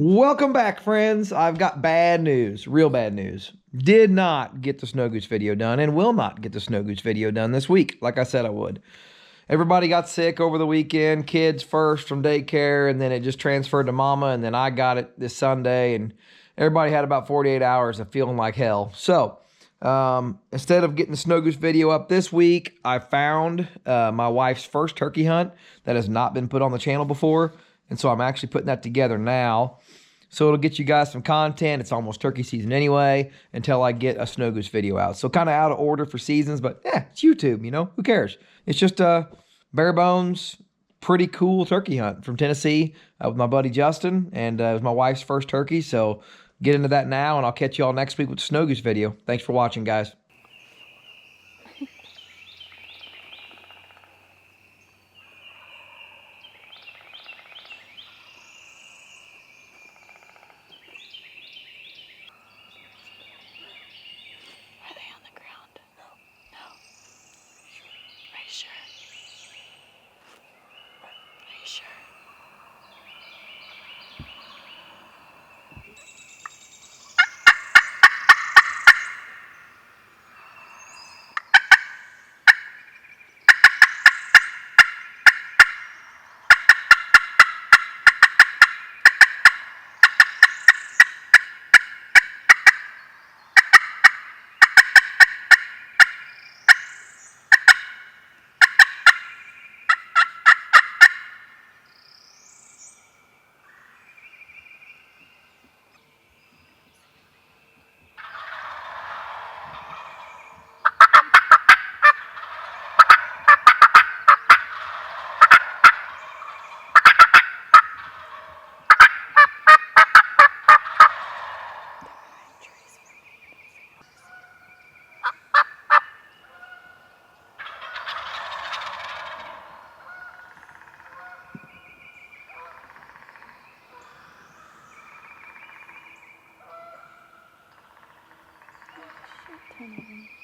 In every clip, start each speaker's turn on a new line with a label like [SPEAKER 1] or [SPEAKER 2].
[SPEAKER 1] Welcome back, friends. I've got bad news, real bad news. Did not get the Snow Goose video done and will not get the Snow Goose video done this week, like I said I would. Everybody got sick over the weekend, kids first from daycare, and then it just transferred to mama, and then I got it this Sunday, and everybody had about 48 hours of feeling like hell. So instead of getting the Snow Goose video up this week, I found my wife's first turkey hunt that has not been put on the channel before, and so I'm actually putting that together now. So it'll get you guys some content. It's almost turkey season anyway until I get a Snow Goose video out. So kind of out of order for seasons, but yeah, it's YouTube, you know, who cares? It's just a bare bones, pretty cool turkey hunt from Tennessee with my buddy Justin, and it was my wife's first turkey. So get into that now, and I'll catch you all next week with the Snow Goose video. Thanks for watching, guys.
[SPEAKER 2] Are they on the ground? No. No. Are you sure? Are you sure? Turn over.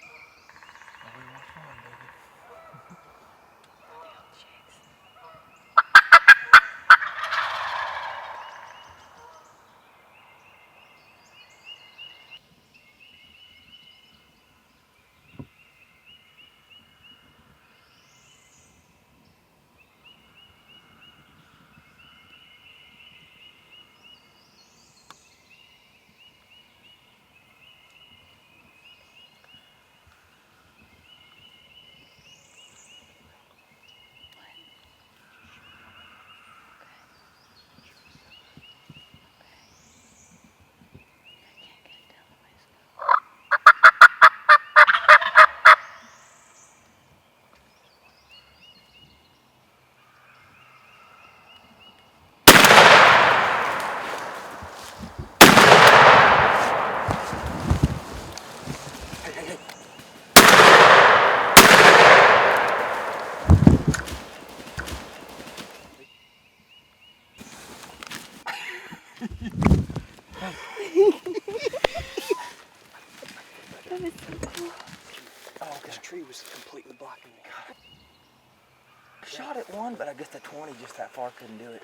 [SPEAKER 2] That was so cool.
[SPEAKER 3] Oh, this tree was completely blocking me. Shot at one, but I guess the 20 just that far couldn't do it.